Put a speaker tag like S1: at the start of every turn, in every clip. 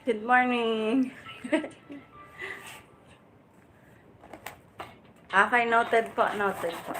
S1: Good morning. Okay, noted po, noted po.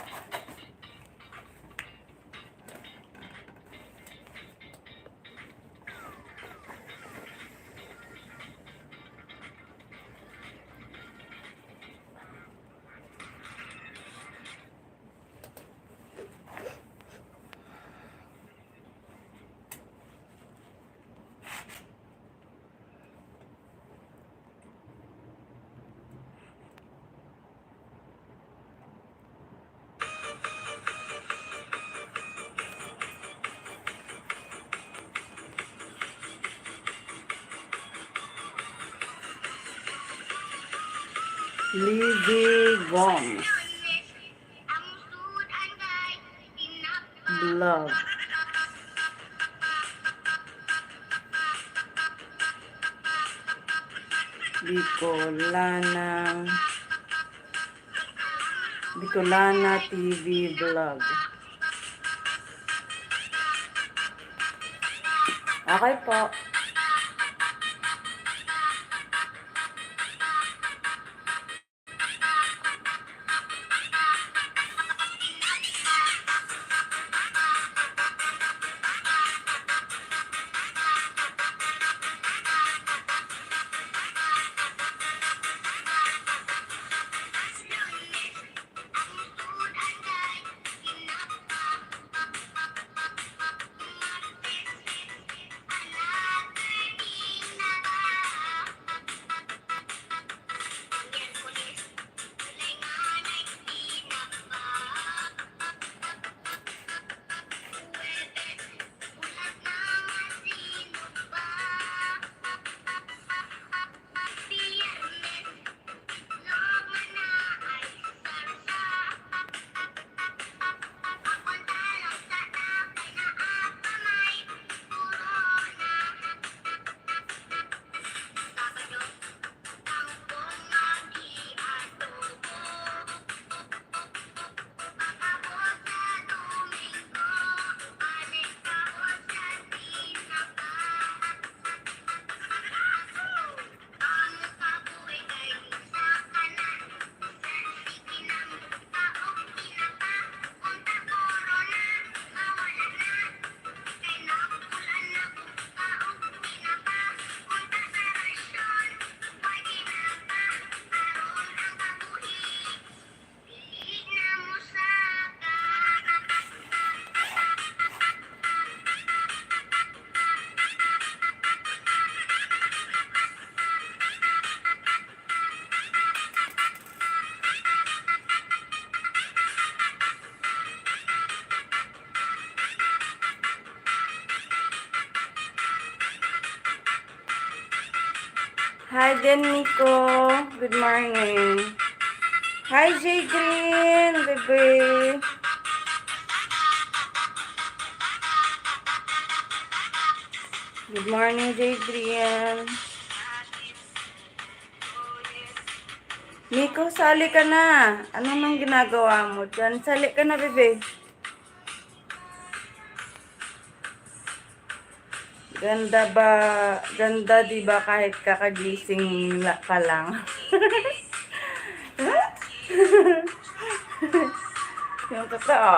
S1: Lizzie Gomes Vlog. Bicolana TV Vlog. Okay po. Hi din, Nico. Good morning. Hi, J. Green, bebe. Good morning, J. Green. Nico, sali ka na. Ano nang ginagawa mo dyan? Sali ka na, bebe. Ganda ba? Ganda, di ba, kahit kakagising ka lang? Yung totoo.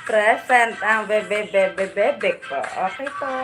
S1: Present ang bebe ko. Okay po.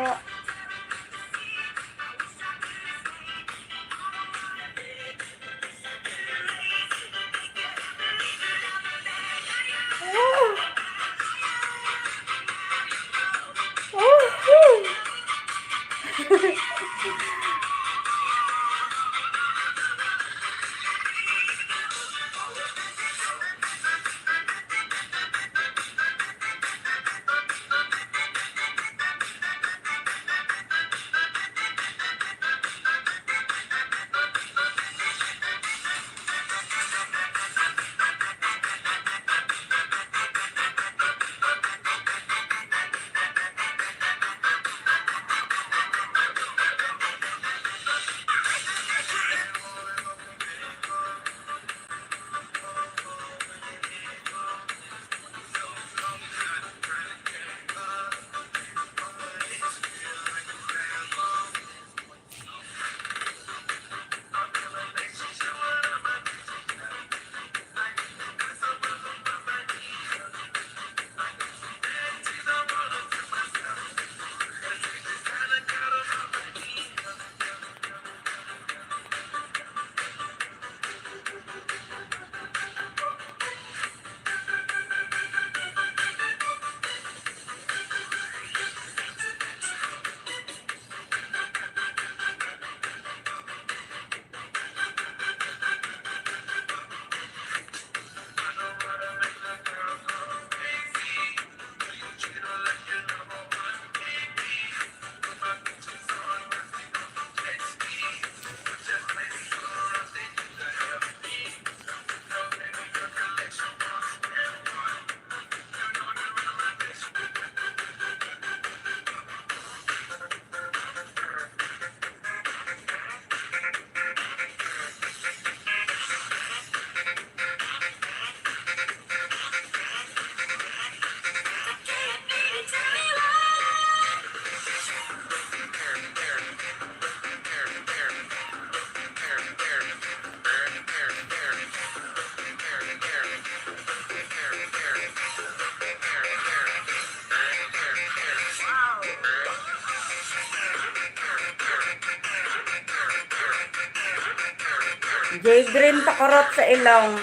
S1: J. Green takurot sa ilong.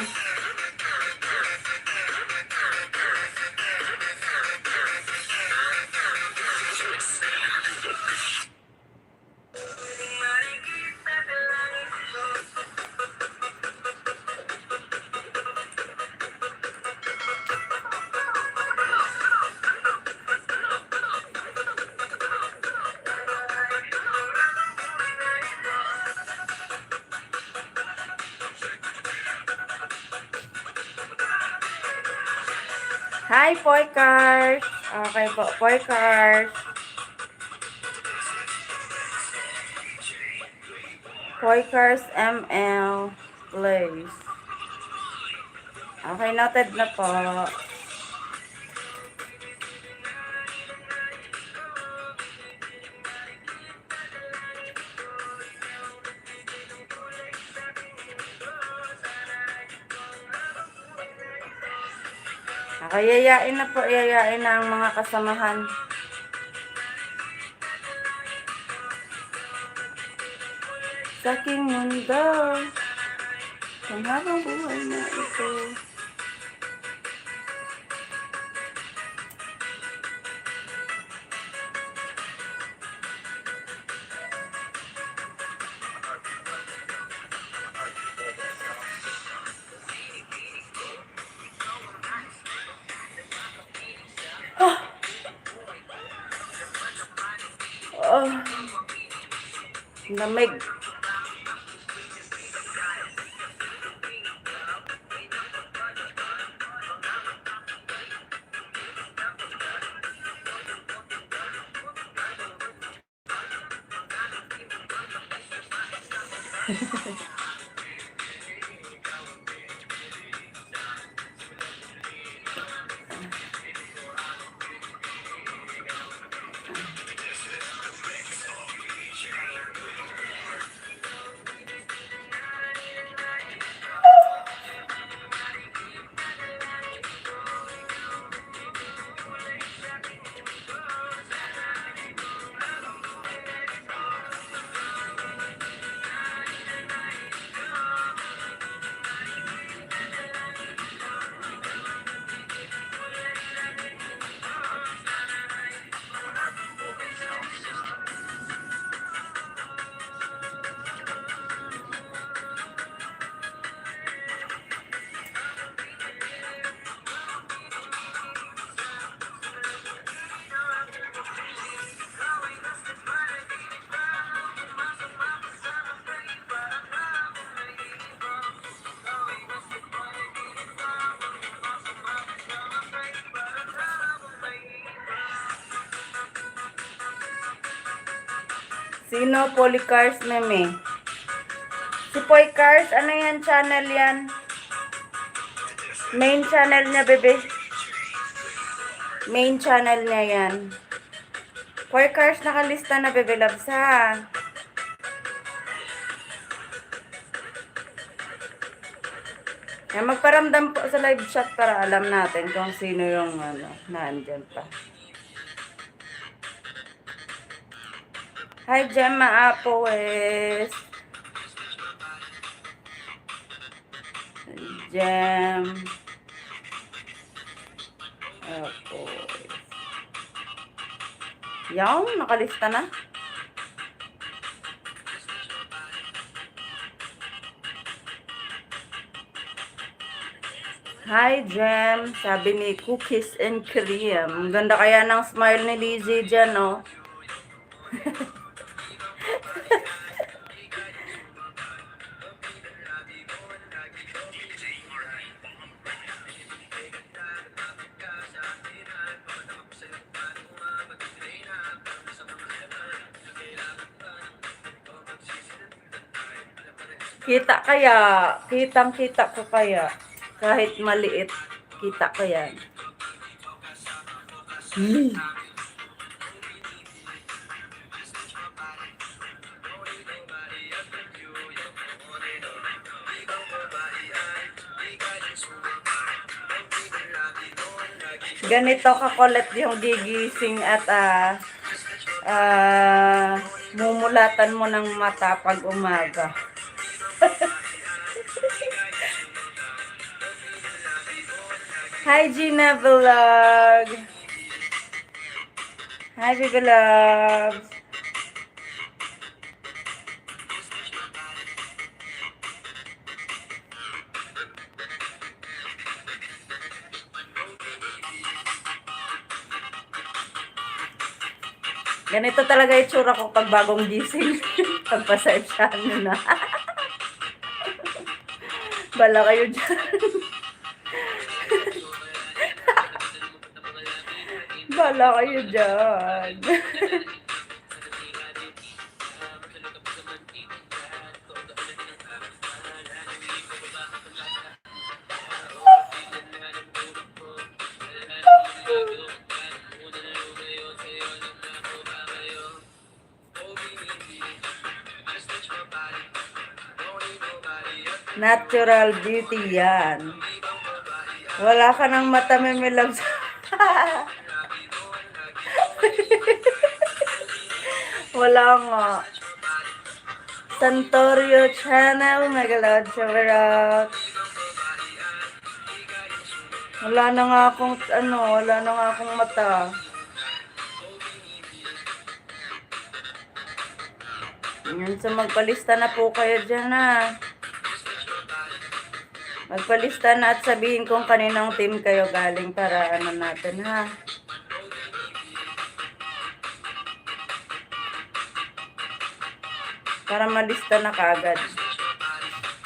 S1: Hi, Poikars. Okay po, Poikars. Poikars ML, please. Okay, noted na po. Okay, yayain na po, yayain na ang mga kasamahan. Sa aking mundo, ang habang buhay na ito. Oh, lamig. Sino? Polycars Meme. Si Poycars, ano yan? Channel yan? Main channel niya, bebe. Main channel niya yan. Poycars, nakalista na, bebe loves, ha? Yan, magparamdam po sa live chat para alam natin kung sino yung naandyan pa. Hi, Gemma Apoes. Gem. Apoes. Yan, nakalista na. Hi, Gem. Sabi ni Cookies and Cream. Ganda kaya ng smile ni Lizzie dyan, no? Kita kaya, kitang-kita ko kaya, kahit maliit, kita ko yan. Ganito kakulit yung gigising at mumulatan mo ng mata pag umaga. Hi, Gina Vlog. Hi, Baby Loves. Ganito talaga itsura ko pag bagong gising. Pagpasensyahan nyo na. Bala kayo dyan. Bala kayo dyan. Natural beauty yan. Wala ka ng mata, Meme Loves. Wala nga. Santorio Channel, Megalod, shower out. Wala na nga akong, wala na nga akong mata. Yan, so magpalista na po kayo dyan, ha. Magpalista na at sabihin kung kaninang team kayo galing para natin, ha. Para malista na kagad.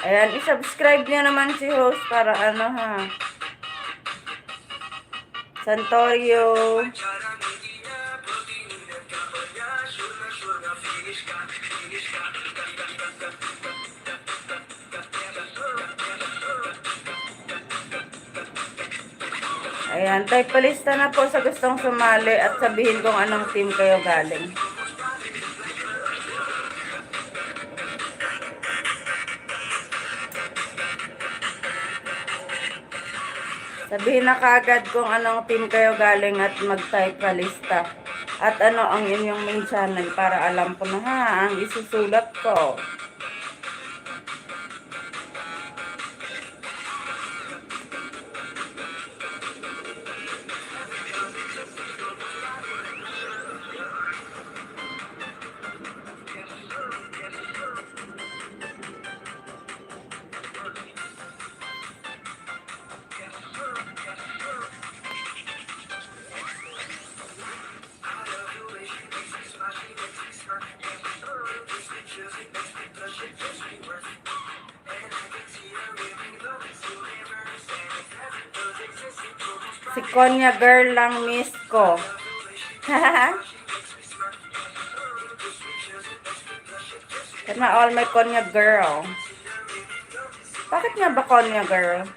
S1: Ayan, isubscribe nyo naman si host para ha. Santorio. Ayan, type palista na po sa gustong sumali at sabihin kung anong team kayo galing. Sabihin na kaagad kung anong team kayo galing at mag-type palista. At ano ang inyong main channel para alam ko na ha, ang isusulat ko. Si Konya girl lang miss ko. Kana all my Konya girl. Bakit nga ba Konya girl?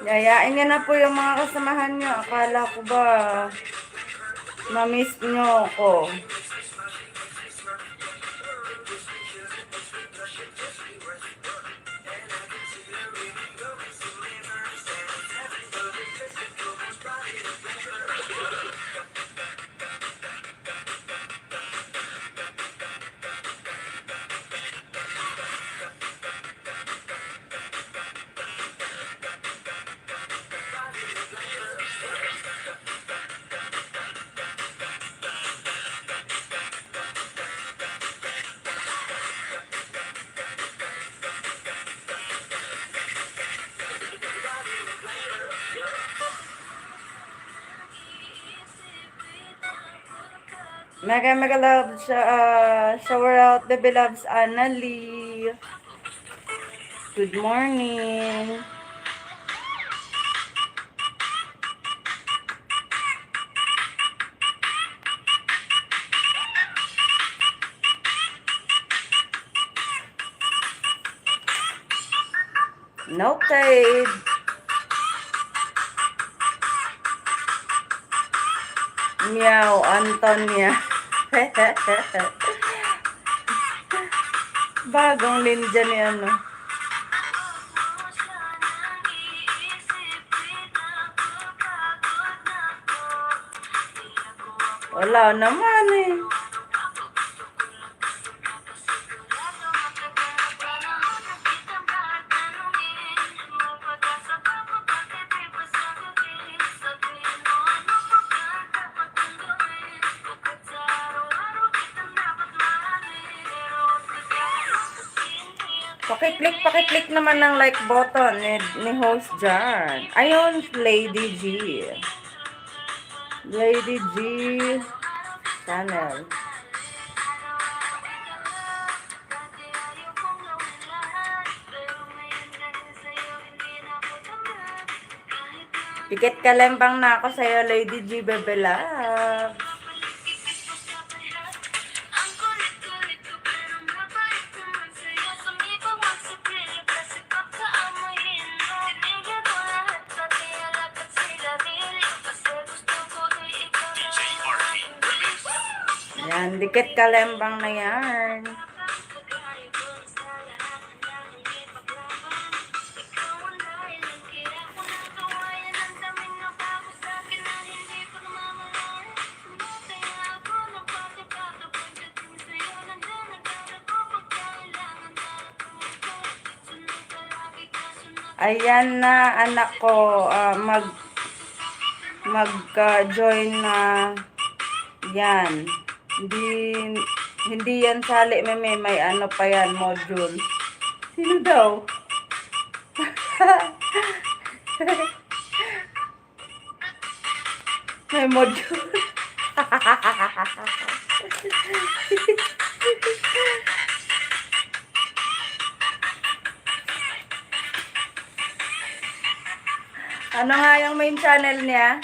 S1: Yayain niya na po yung mga kasamahan niyo. Akala ko ba ma-miss niyo ako. Mega love shower out the beloveds Annalie. Good morning. Noted. Meow, Antonia. Bagong ninja ni ano. Wala naman eh. Pakiclick naman ng like button ni host dyan. Ayun, Lady G. Lady G channel. Pikit kalembang na ako sa'yo, Lady G, bebe love. Yan, dikit kalembang na yan. Ayan na, anak ko, mag-join na yan. Hindi yan sali, may ano pa yan, module. Sino daw? May module. Ano nga yung main channel niya?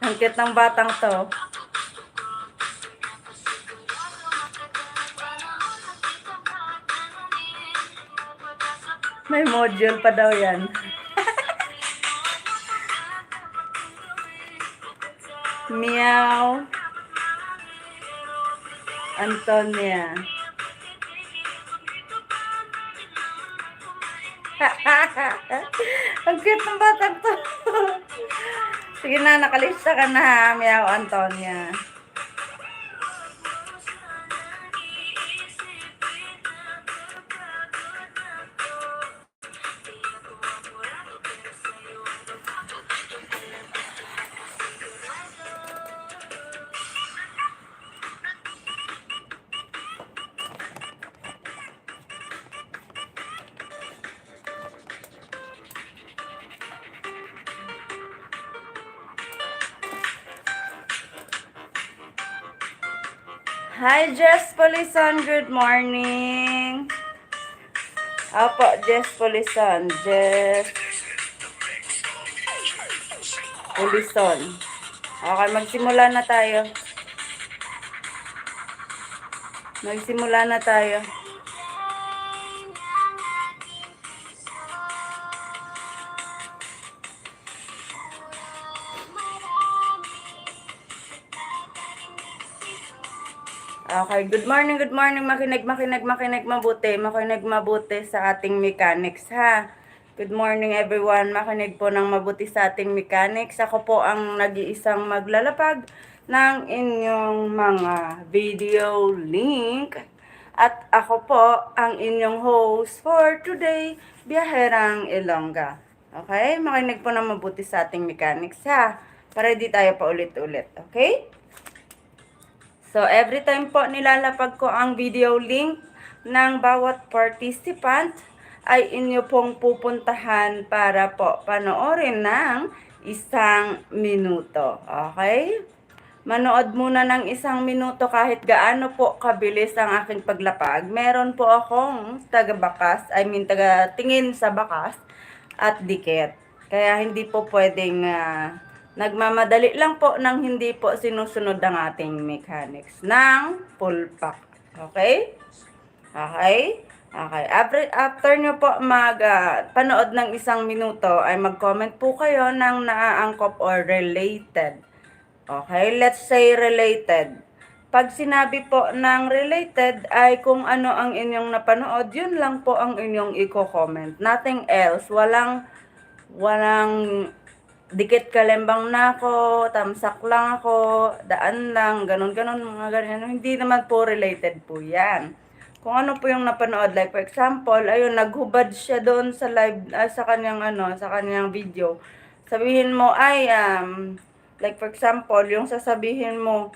S1: Ang cute ng batang to. May module pa daw yan. Meow. Antonia. Ang cute ng batang to. Sige na, nakalista ka na ha, Meow Antonia. Hi, Jess Polison. Good morning. Opo, Jess Polison. Jess Polison. Okay, magsimula na tayo. Magsimula na tayo. Okay, good morning, good morning. Makinig mabuti sa ating mechanics, ha. Good morning, everyone. Makinig po ng mabuti sa ating mechanics. Ako po ang nag-iisang maglalapag ng inyong mga video link. At ako po ang inyong host for today, Biyaherang Ilongga. Okay? Makinig po ng mabuti sa ating mechanics, ha. Para di tayo pa ulit-ulit. Okay? So, every time po nilalapag ko ang video link ng bawat participant, ay inyo pong pupuntahan para po panoorin ng 1 minuto. Okay? Manood muna ng 1 minuto kahit gaano po kabilis ang aking paglapag. Meron po akong taga-bakas, taga-tingin sa bakas at dikit. Kaya hindi po pwedeng nagmamadali lang po ng hindi po sinusunod ang ating mechanics ng full pack. Okay? Okay? Okay. After nyo po panood ng 1 minuto, ay mag-comment po kayo ng naaangkop or related. Okay? Let's say related. Pag sinabi po ng related ay kung ano ang inyong napanood, yun lang po ang inyong i-comment. Nothing else. Walang dikit kalembang na ako, tamsak lang ako, daan lang, ganun-ganun, mga ganyan. Hindi naman po related po yan. Kung ano po yung napanood, like for example, ayun, naghubad siya doon sa live, sa kanyang video. Sabihin mo ay, like for example, yung sasabihin mo,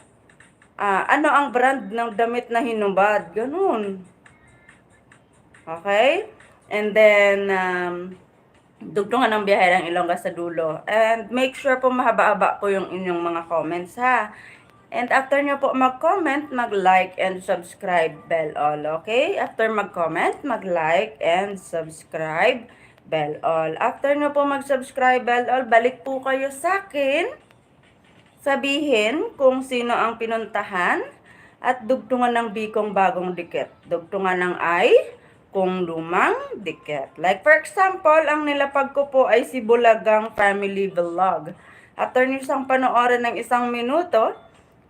S1: ano ang brand ng damit na hinubad? Ganun. Okay? And then, dugtungan ng Biyaherang Ilongga sa dulo. And make sure po mahaba-haba po yung inyong mga comments, ha. And after nyo po mag-comment, mag-like and subscribe bell all, okay? After mag-comment, mag-like and subscribe bell all. After nyo po mag-subscribe bell all, balik po kayo sa akin. Sabihin kung sino ang pinuntahan at dugtungan ng Bikong Bagong Dikit. Dugtungan ng ay kung lumang dikit. Like for example, ang nilapag ko po ay si Bulagang Family Vlog. After nyo siyang panoorin ng 1 minuto,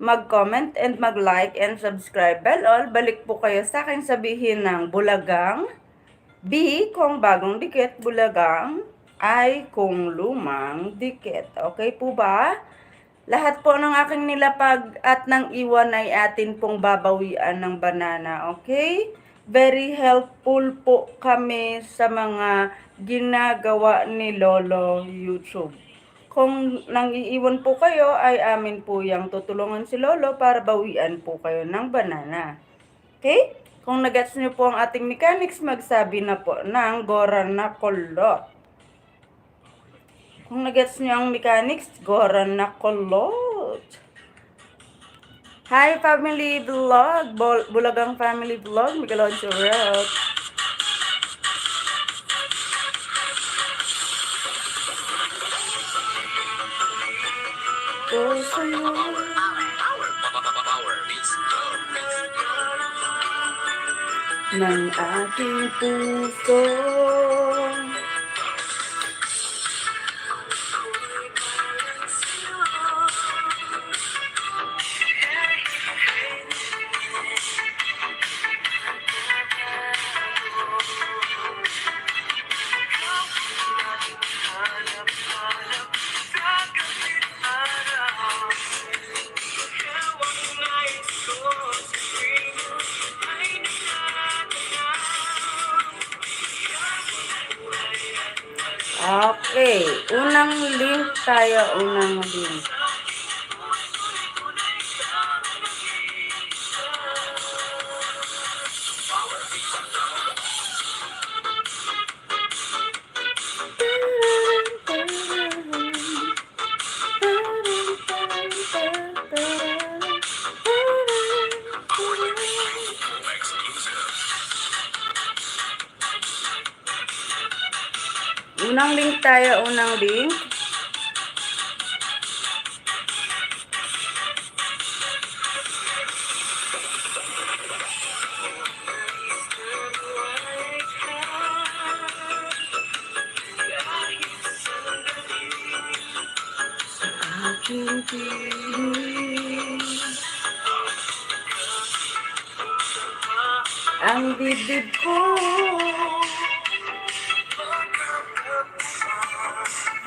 S1: mag-comment and mag-like and subscribe bell all. Balik po kayo sa akin, sabihin ng Bulagang B kung bagong dikit, Bulagang ay kung lumang dikit. Okay po ba? Lahat po ng aking nilapag at ng iwan ay atin pong babawian ng banana. Okay? Very helpful po kami sa mga ginagawa ni Lolo YouTube. Kung nang iiwan po kayo, ay amin po yung tutulungan si Lolo para bawian po kayo ng banana. Okay? Kung nagets nyo po ang ating mechanics, magsabi na po ng Gora na Kolot. Kung nagets nyo ang mechanics, Gora na Kolot. Hi, Family Vlog! Bulagang Family Vlog, Miguelon Churrot. Ng aking puso. Okay, unang link tayo, unang link. Unang link tayo, unang link. Ang dibdib ko.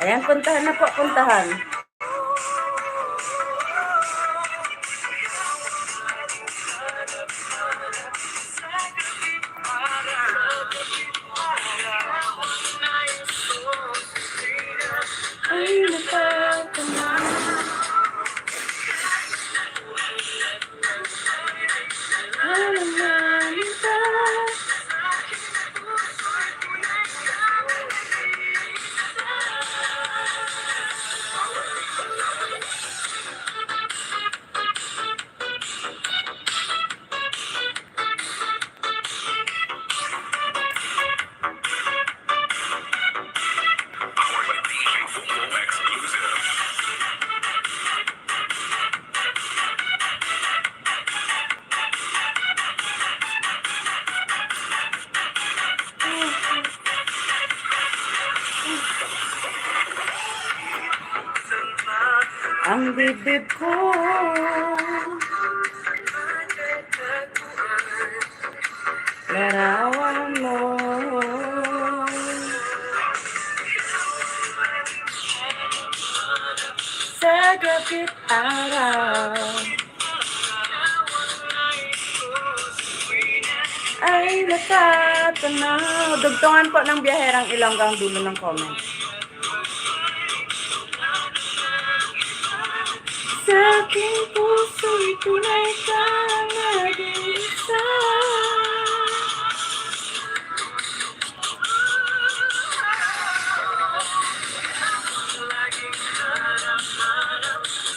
S1: Ayan, puntahan na po, puntahan. Ay, napagkaman. Ang bibig ko larawan mo. Sa gabit araw ay natatanaw. Dugtungan po ng biyaherang Ilonggang dulo ng comment. Sa aking puso'y tunay kang nag-iisa.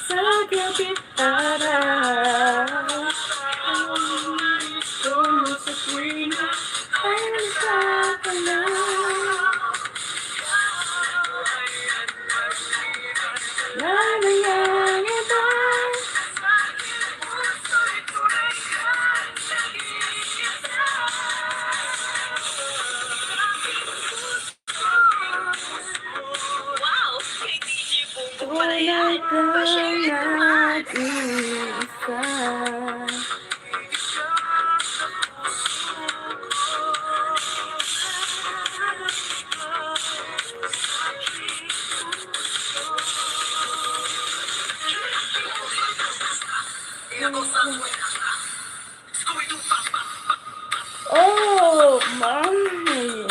S1: Sa gabit araw ang gusto mo sa tuwing ay nagkakalaw. Nanayang iba tunay kang nag-iisa. Oh, mommy.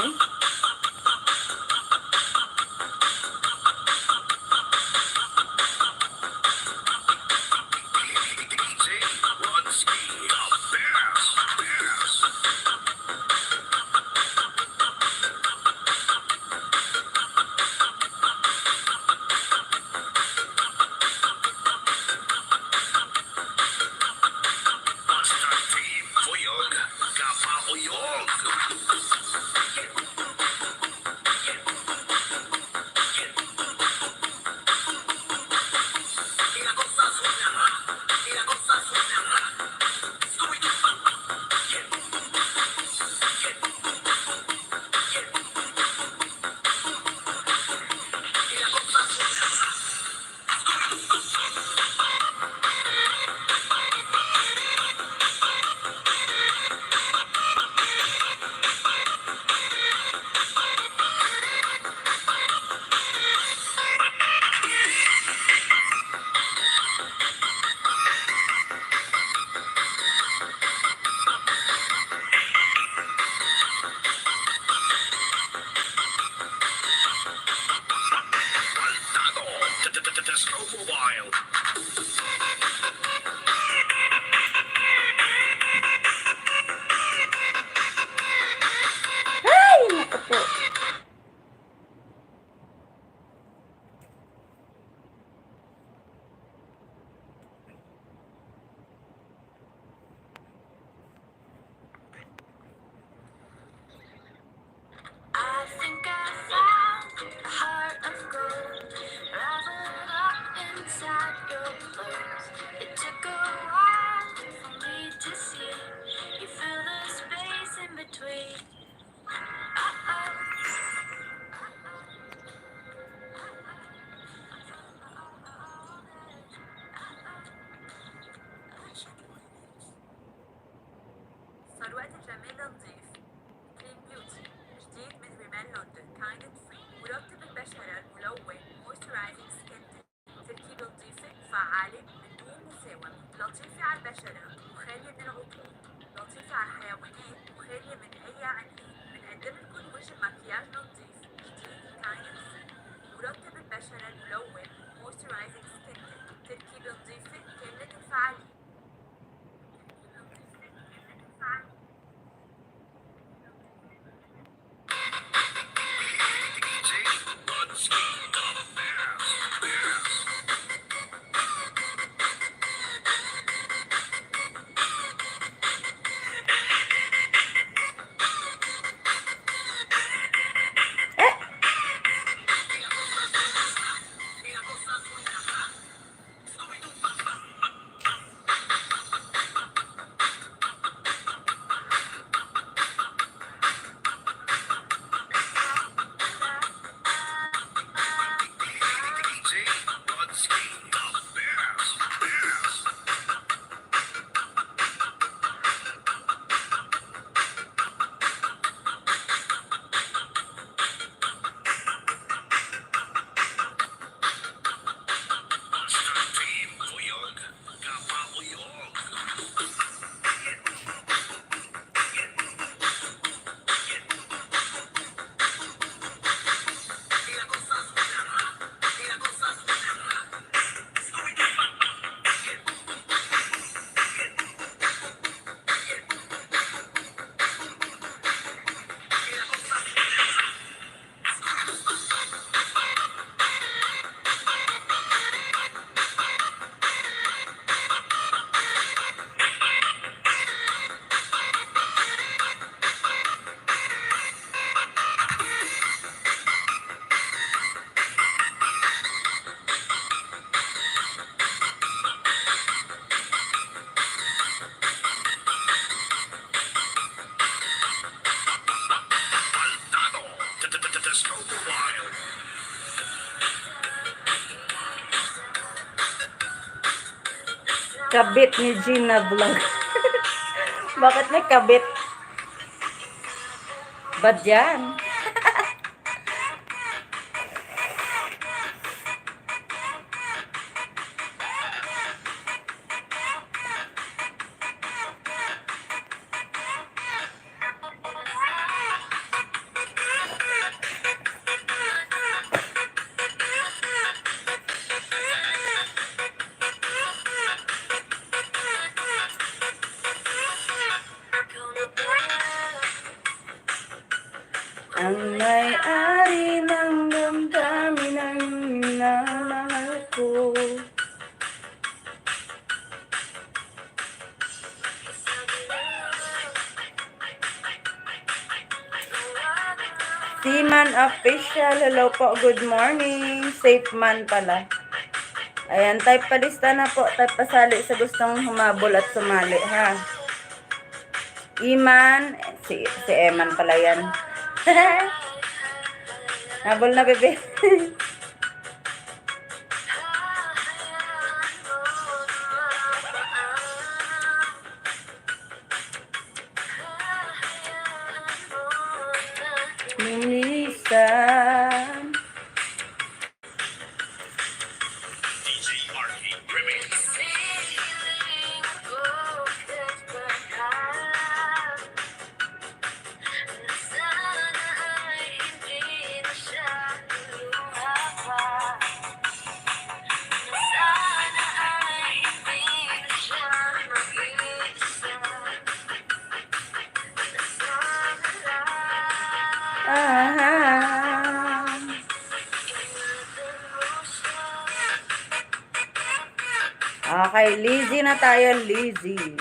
S2: فروة الجمال نظيف كريم بيوتي جديد من ريمال لندن كايند فري مرطب البشرة الملون مويسترايزنج سكين تركيبة نظيفة فعالة من دون مساومة لطيفة على البشرة وخالية من العطور لطيفة على الحيوانات وخالية من أي عناية بنقدم لكم وجه مكياج نظيف جديد كايند فري مرطب البشرة الملون مويسترايزنج سكين تركيبة نظيفة كاملة الفعالية
S1: Kabit ni Gina Vlog. Bakit may kabit? Ba't yan? Ang may-ari ng damdamin ang minamahal ko. Seaman Official, hello po, good morning. Safe man pala. Ayan, type palista na po, type pasali sa gustong humabol at sumali, ha. Iman, si Eman pala yan. Habol na, bebe. Minsan. Okay, Lizzy na tayo, Lizzy.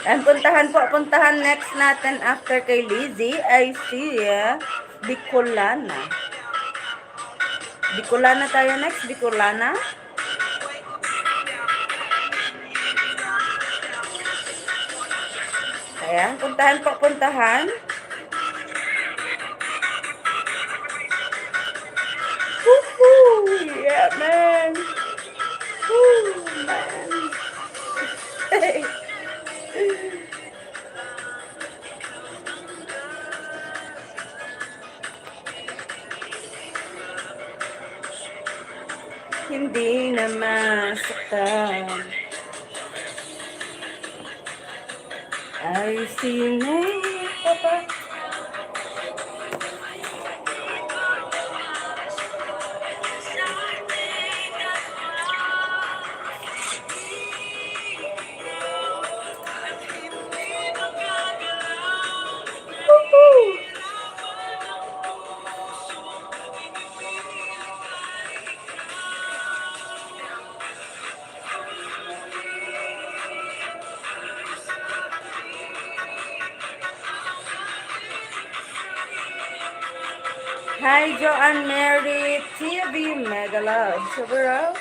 S1: And puntahan next natin after kay Lizzie ay si Bicolana. Bicolana tayo next, Bicolana. Ayan, puntahan. Woohoo! Yeah, man! Woo, man! Hindi na masaktan ay sinay papa. Woohoo! Hi, Joanne Mary TV Mega Love. Sobra.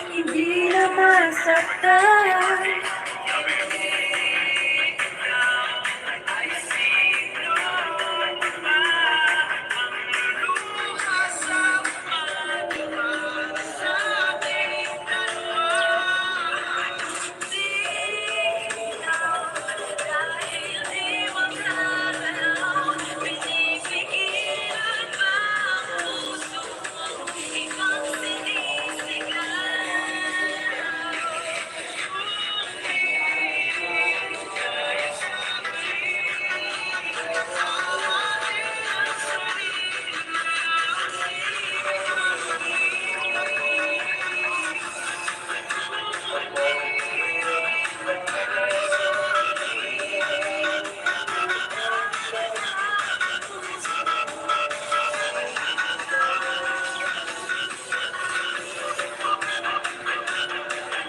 S1: Hindi na masaktan.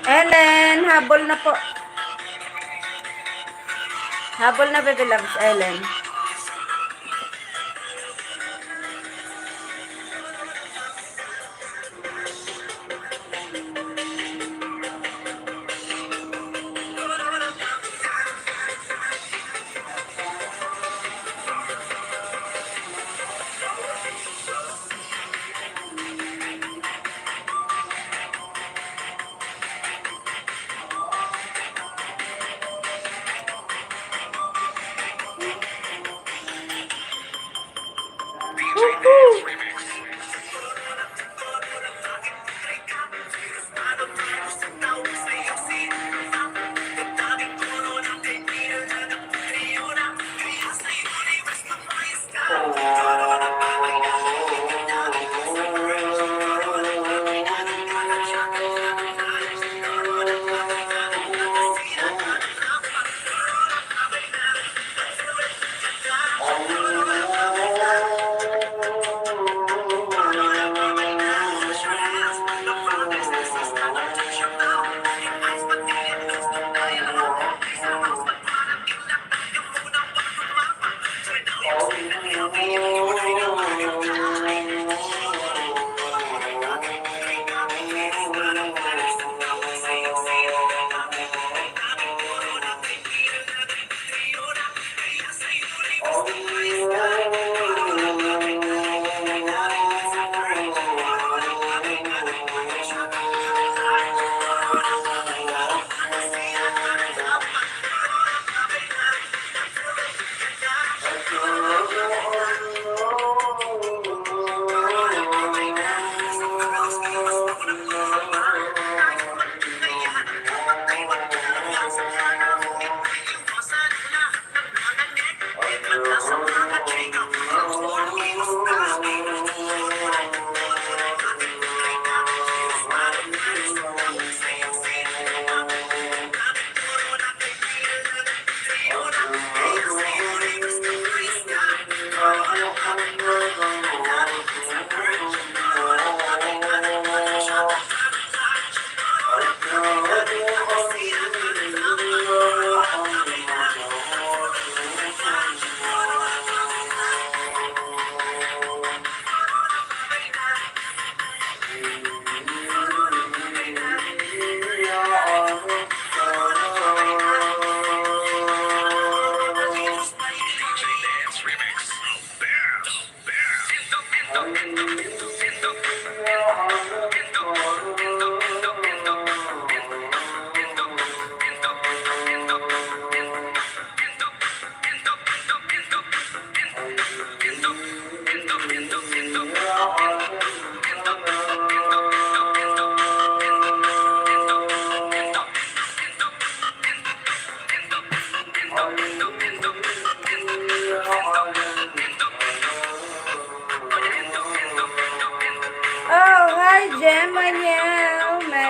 S1: Ellen, habol na po. Habol na, baby loves, Ellen.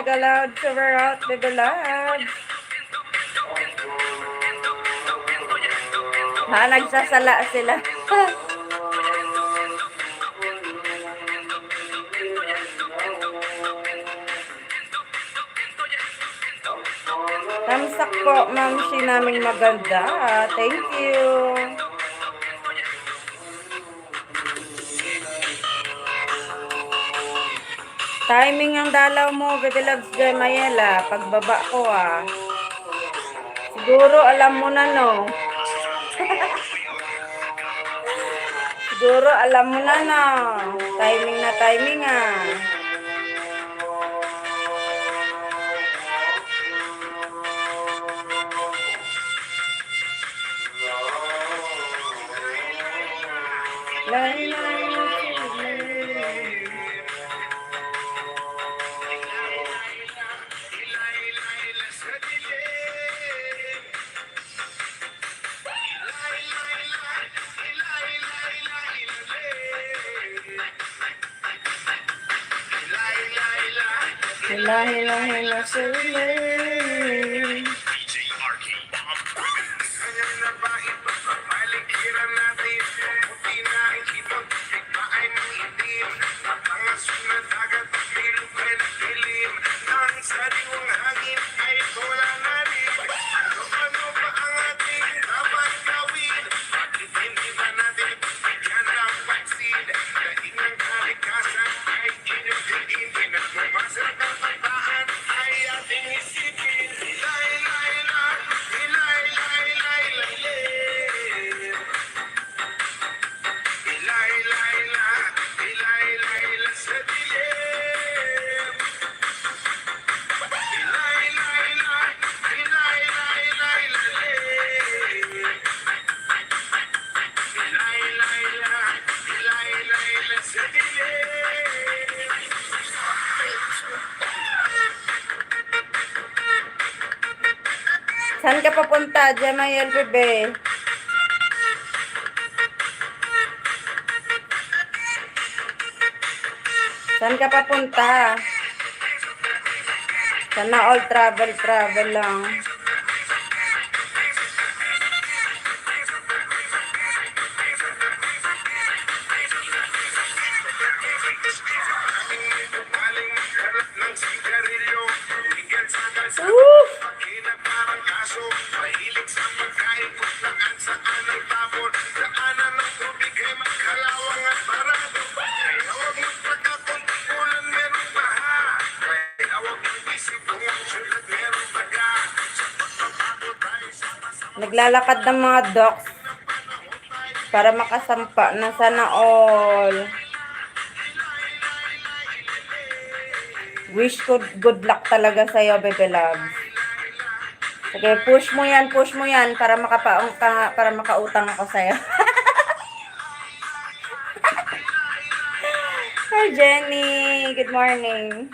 S1: mega loud super out, baby loves. Ha, nagsasala sila. Tamsak po, ma'am, si naming maganda. Thank you. Timing ang dalaw mo, baby loves, Mayela. Pagbaba ko, Siguro, alam mo na, no? Siguro, alam mo na, no? Timing na timing, Lay, lay, lay. Hila, hila, hila, sila. Saan ka papunta, Jamayel, bebe? Saan ka papunta? Sana all travel lang. Naglalakad ng mga dogs para makasampa na sana all. Wish ko good luck talaga sa'yo, baby loves. Sige, push mo yan para para makautang ako sa'yo. Hi, Jenny. Good morning.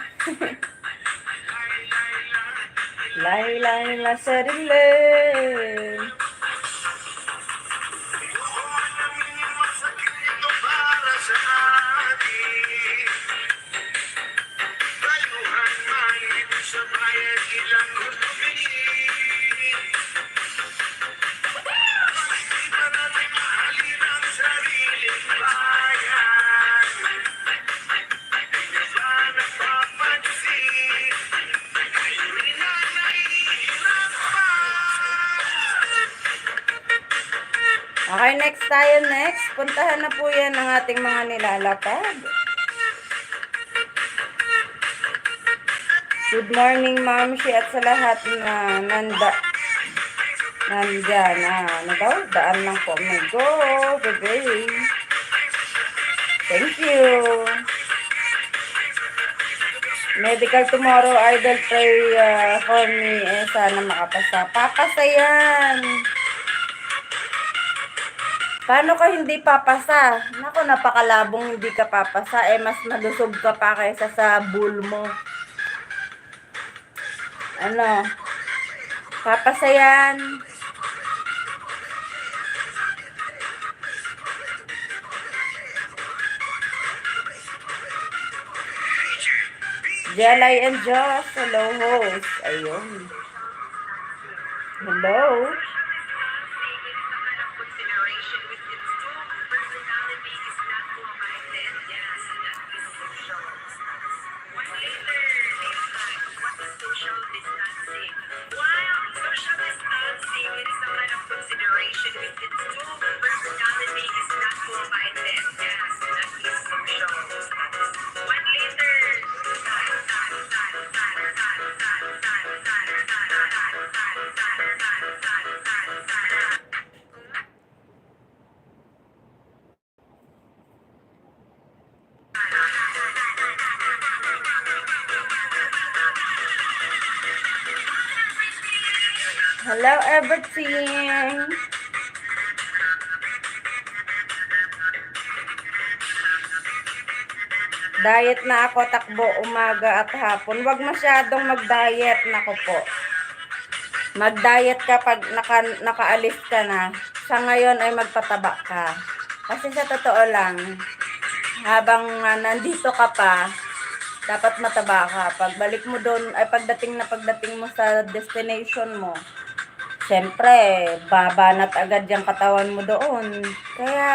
S1: Lay, lay, la, sarili. Okay, next tayo. Next, puntahan na po yan ng ating mga nilalapag. Good morning, Ma'am Shi, at sa lahat na nandyan. Ano daw? Daan lang po. May go, baby. Thank you. Medical tomorrow, idol, pray for me. Sana makapasa. Papasa yan. Paano ka hindi papasa? Naku, napakalabong hindi ka papasa. Mas malusog ka pa kaysa sa bull mo. Ano? Papasa yan. Jelay and Joss, hello host. Ayun. Hello. Hello everything. Diet na ako, takbo umaga at hapon. Huwag masyadong mag-diet, nako po. Mag-diet ka pag nakaalis ka na. Sa ngayon ay magpataba ka. Kasi sa totoo lang, habang nandito ka pa, dapat mataba ka. Pagbalik mo doon, ay pagdating mo sa destination mo, siyempre, babanat agad yung katawan mo doon. Kaya,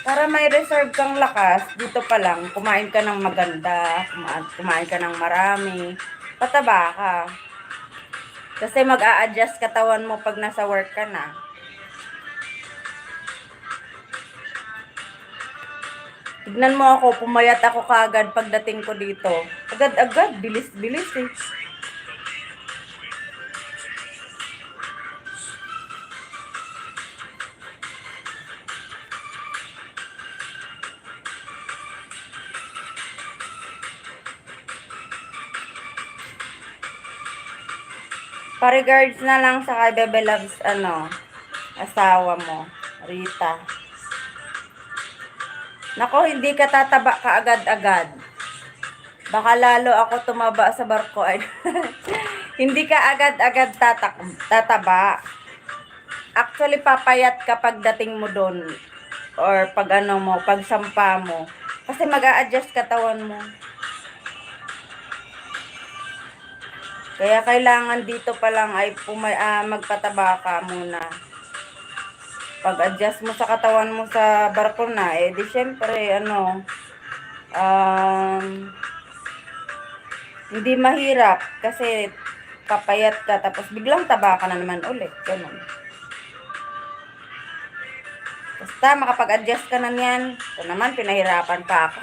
S1: para may reserve kang lakas, dito pa lang, kumain ka ng maganda, kumain ka ng marami, pataba ka. Kasi mag-a-adjust katawan mo pag nasa work ka na. Tignan mo ako, pumayat ako kaagad pagdating ko dito. Agad-agad, bilis-bilis eh. Pa-regards na lang sa kay Bebe Loves, asawa mo, Rita. Nako, hindi ka tataba ka agad-agad. Baka lalo ako tumaba sa barko. Hindi ka agad-agad tataba. Actually, papayat ka pagdating mo doon. Or pag pag sampa mo. Kasi mag-a-adjust katawan mo. Kaya kailangan dito pa lang ay magpataba ka muna. Pag-adjust mo sa katawan mo sa barko na, di syempre, hindi mahirap kasi papayat ka tapos biglang taba ka na naman ulit. Ganun. Basta makapag-adjust ka na niyan. Ito naman, pinahirapan pa ako.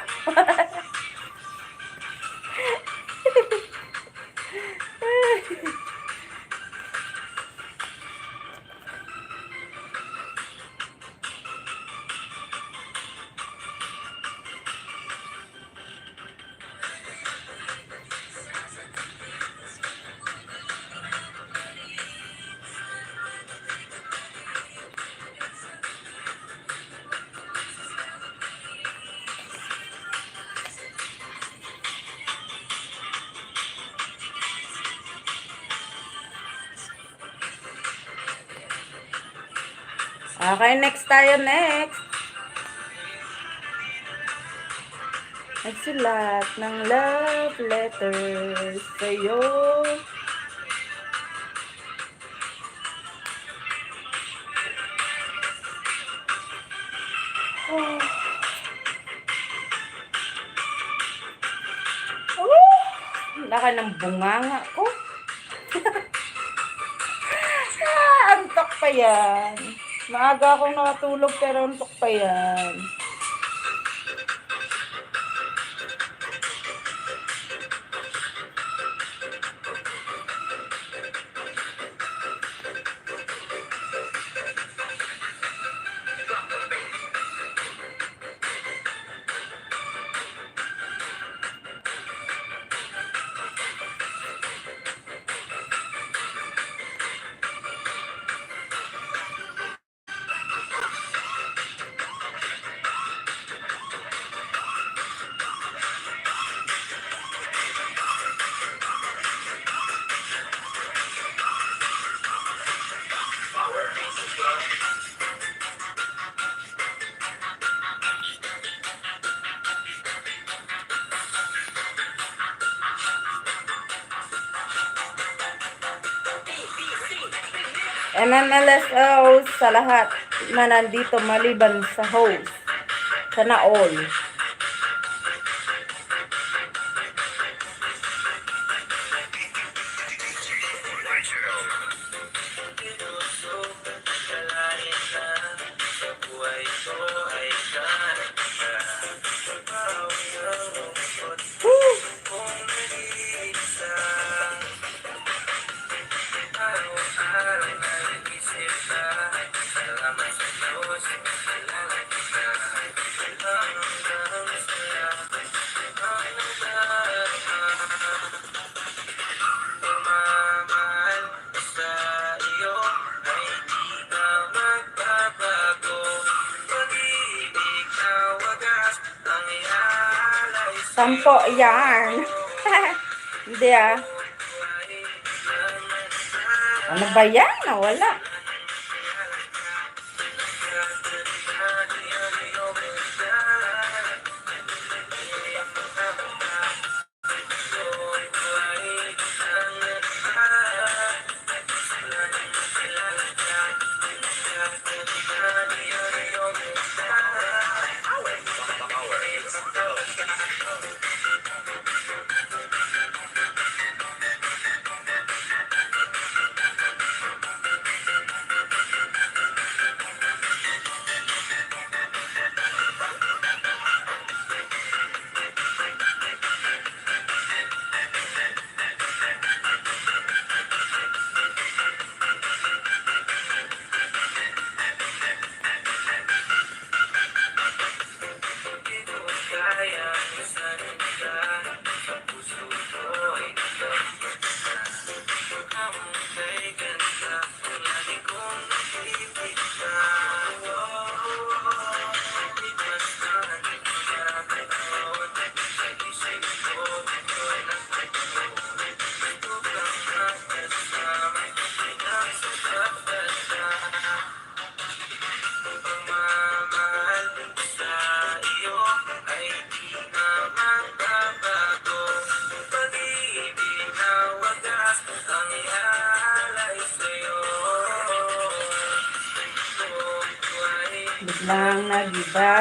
S1: Okay, next tayo, next. Nagsulat ng love letters sa'yo. Oh. Laka ng bunganga ko. Antok pa yan. Maaga akong nakatulog pero antok pa yan. MMLSO sa lahat na nandito maliban sa host. Sana all. Woo! Sampo yarn. Hindi ah. Ano ba yan? Nawala. Biglang nag-iba.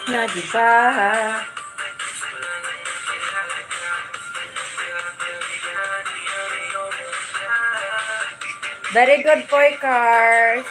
S1: Nag-iba. Very good for cars.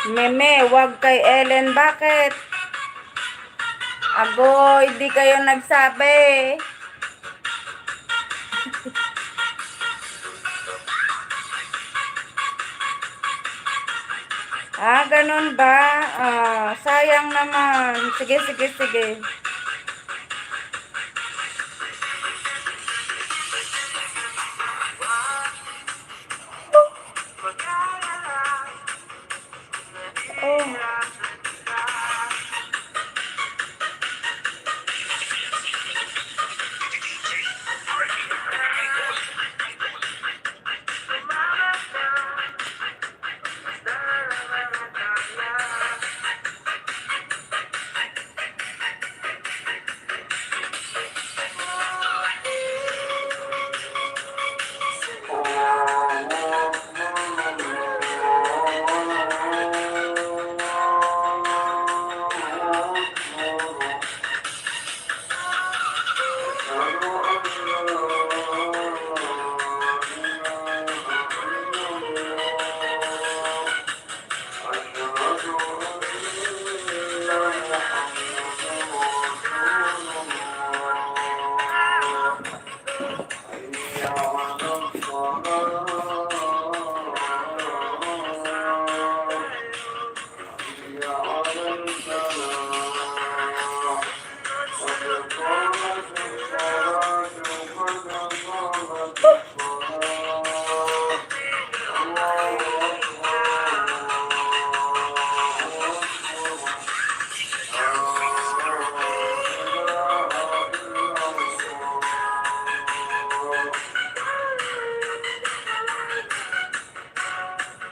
S1: Meme, wag kay Ellen. Bakit? Agoy, di kayo nagsabi. Ganun ba? Sayang naman. Sige, sige, sige. Oh.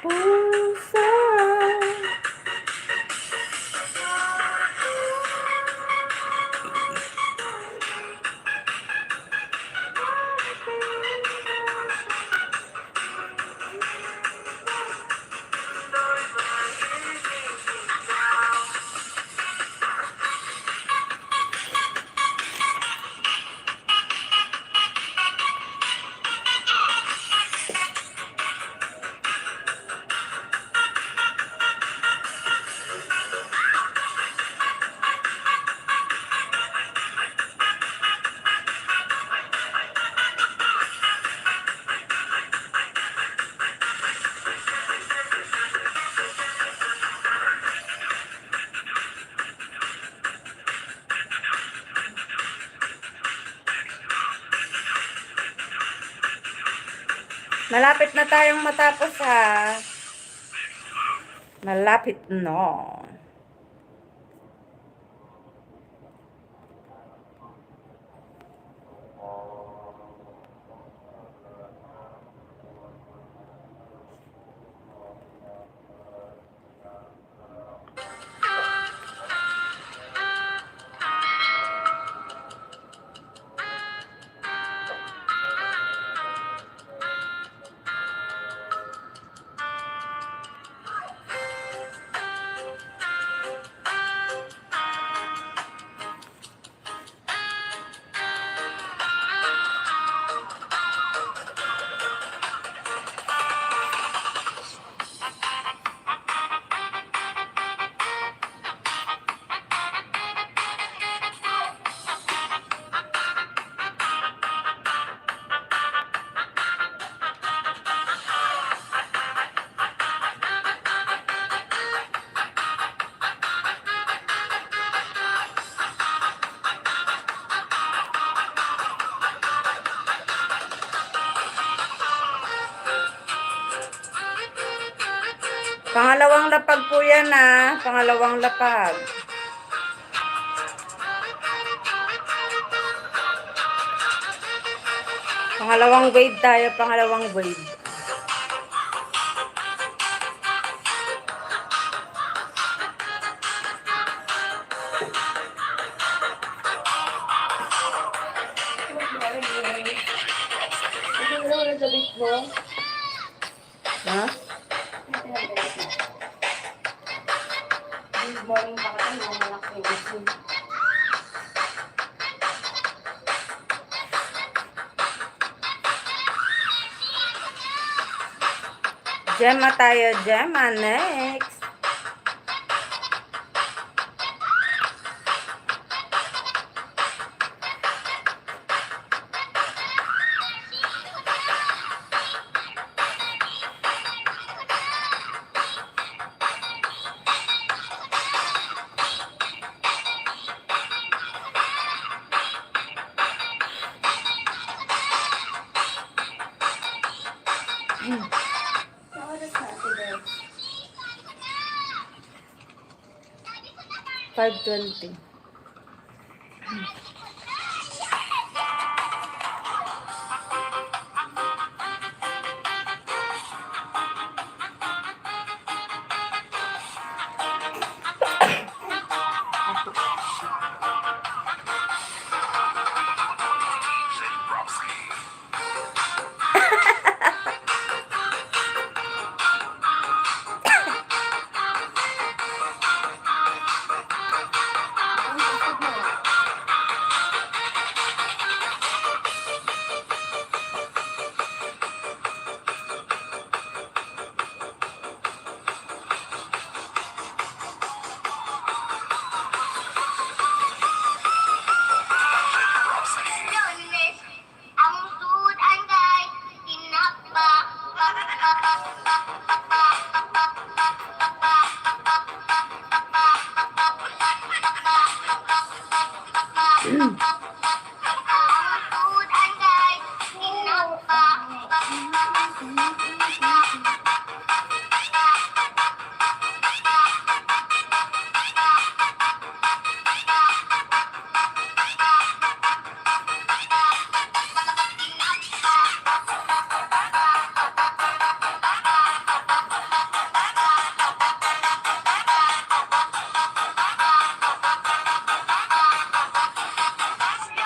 S1: Pusa. Malapit na tayong matapos ha. Malapit no. Pangalawang lapag po yan ha. Pangalawang lapag. Pangalawang wave tayo. Pangalawang wave. Ha?
S3: Good morning pa kasi nung malaki gusto.
S1: Gemma tayo. Gemma next. oras na ito, Bel? 5:20.
S2: Lunes, ang tudan kay tinapa. Ang tudan kay tinapa.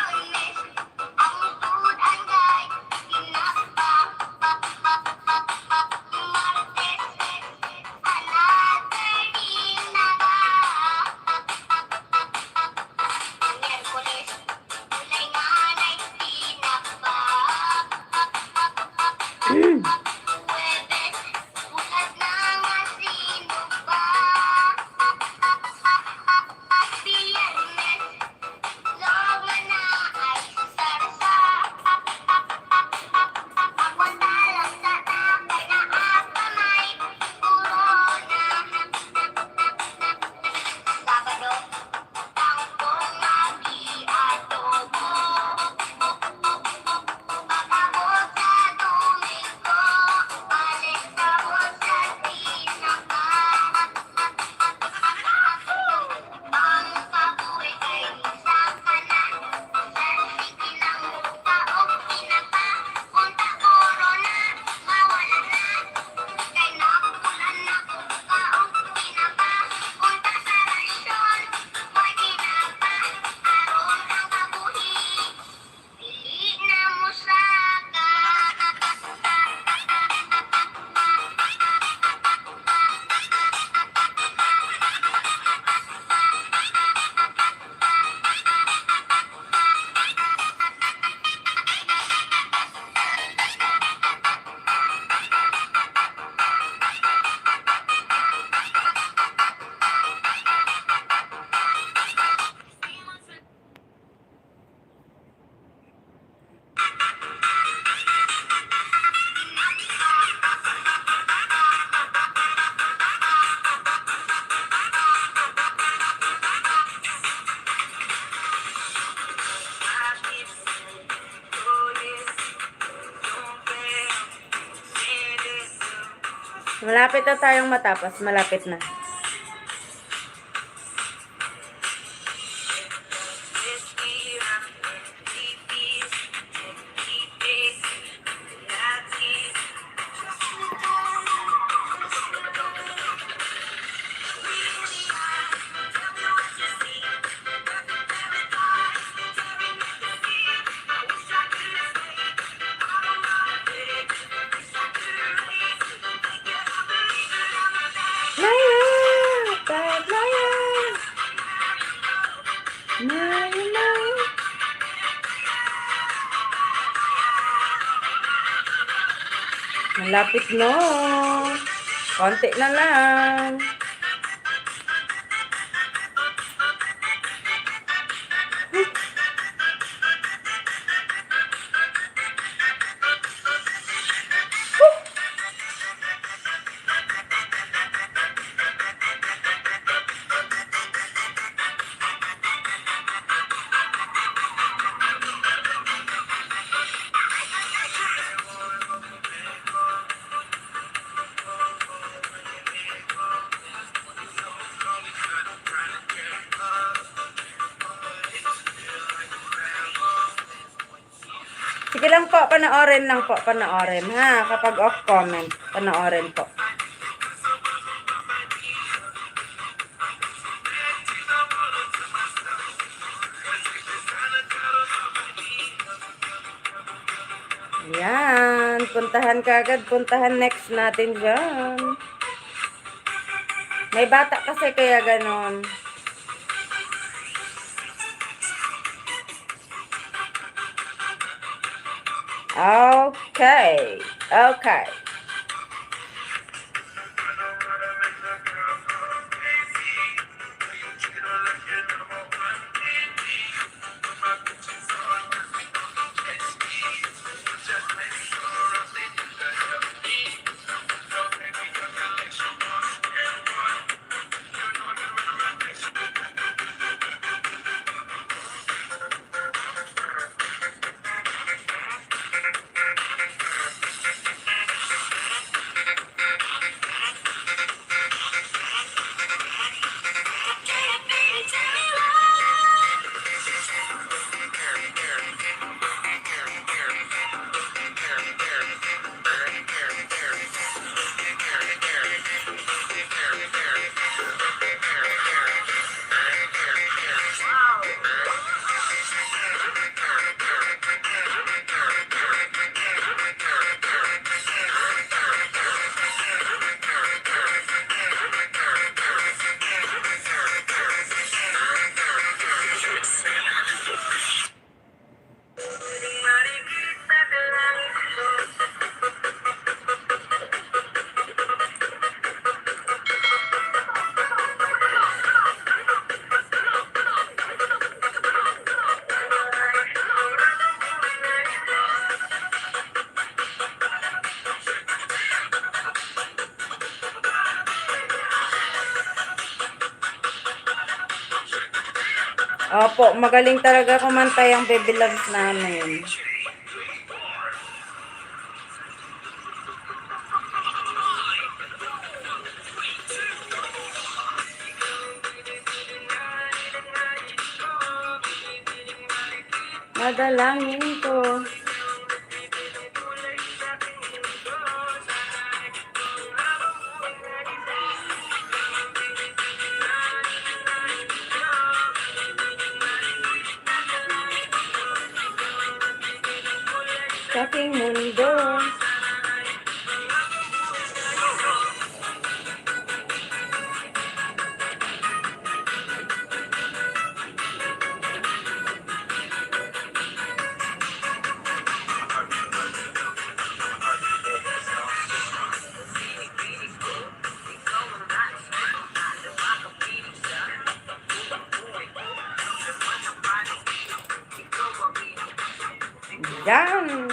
S2: Lunes, ang tudan kay tinapa. Martes, another dinaga. Miyerkules, ulay nganay tinapa. Huwebes, ulat na nga sino pa. Biyernes, loga na ay sarsa. Ako talang sa nakay na akamay, corona. Sabado, tangkong mag-i-adobo. Pagkabot sa Domingo, balik ako sa tinapa. Ang kabuhay kay isang kanan, sasiki ng taong pinapa. Unta corona, mawala na, kay nakulan na taong pinapa. Unta sa rasyon, may tinapa, aron ang kabuhi, pili na mo saka.
S1: Malapit na tayong matapos. Malapit na. Liar! Bad liar! Liar! Malapit no. Konti na lang. Sige lang po, panoorin lang po, panoorin ha. Kapag off comment, panoorin po. Yan, puntahan kagad, puntahan next natin dyan. May bata kasi kaya ganon. Okay, okay. Opo, magaling talaga kumanta yung Baby Loves namin. Madalangin ko. Sa aking mundo. Yan.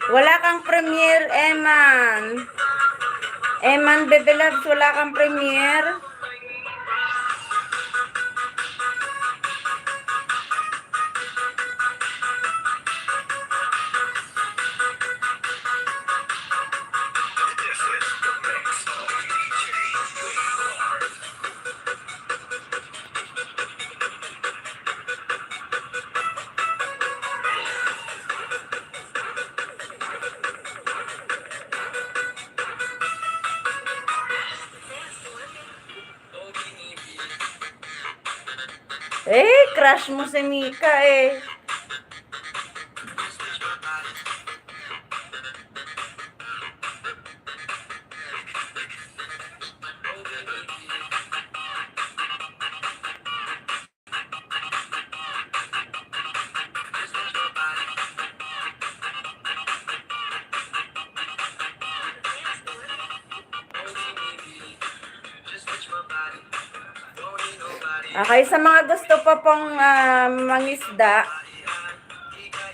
S1: Wala kang premiere, Eman. Eman, Baby Loves, wala kang premiere. Crush mo si Mika eh. Okay, sa mga gusto pa pong mangisda,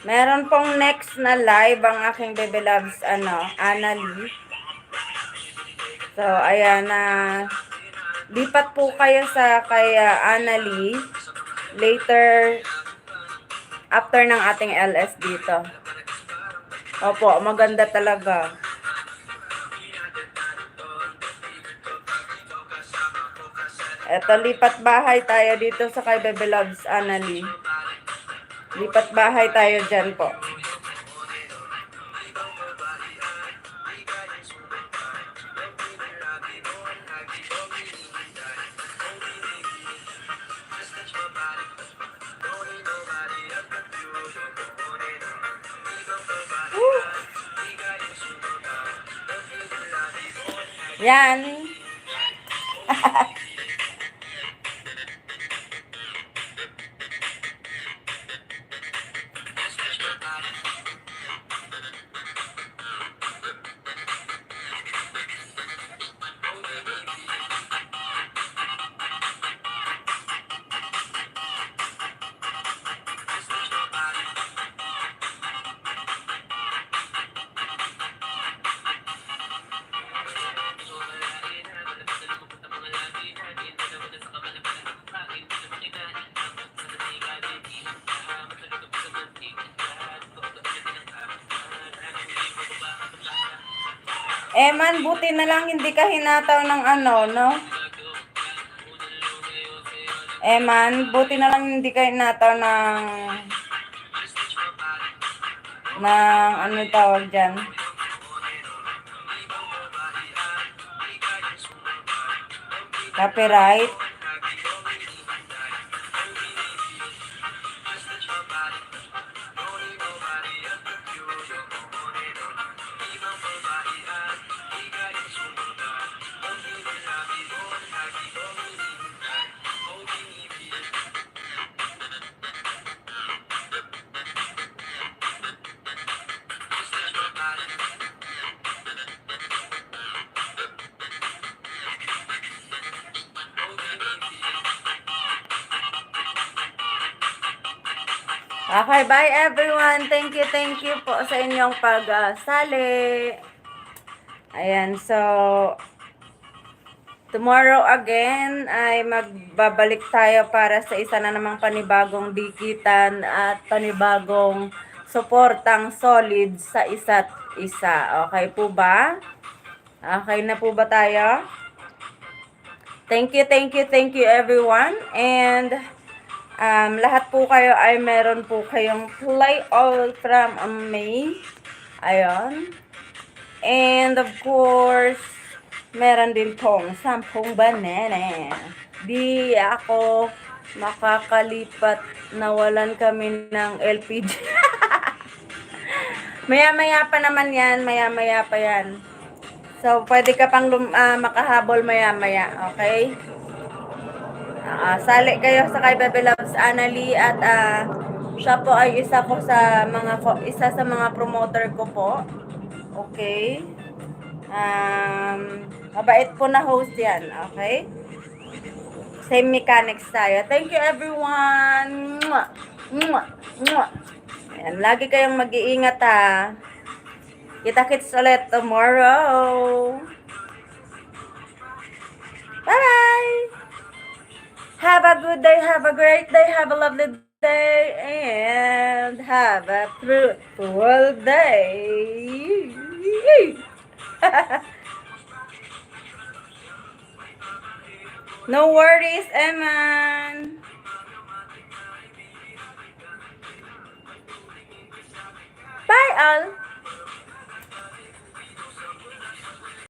S1: meron pong next na live ang aking baby loves, Annalie. So, ayan na. Lipat po kayo sa kay Annalie. Later, after ng ating LS dito. Opo, maganda talaga. Eto, lipat bahay tayo dito sa kay Bebe Loves Annalie. Lipat bahay tayo dyan po. Woo! Yan. Man, buti na lang hindi ka hinataw ng no? Man, buti na lang hindi ka hinataw ng tawag dyan? Copyright. Okay, bye everyone. Thank you po sa inyong pagsali. Ayan, so tomorrow again ay magbabalik tayo para sa isa na namang panibagong dikitan at panibagong suportang solid sa isa't isa. Okay po ba? Okay na po ba tayo? Thank you everyone. And lahat po kayo ay meron po kayong play all from May. Ayun. And of course, meron din pong 10 banana. Di ako makakalipat, nawalan kami ng LPG. Maya-maya pa naman yan, maya-maya pa yan. So, pwede ka pang makahabol maya-maya, okay? Sali kayo sa kay Bebe Loves Annalie at siya po ay isa sa mga promoter ko po. Okay? Mabait po na host yan, okay? Same mechanics tayo. Thank you everyone. Mwah! Mwah! Mwah! Ayan, lagi kayong mag-iingat ha. Kita-kits ulit tomorrow. Bye! Have a good day, have a great day, have a lovely day, and have a fruitful day. No worries, Eman. Bye all.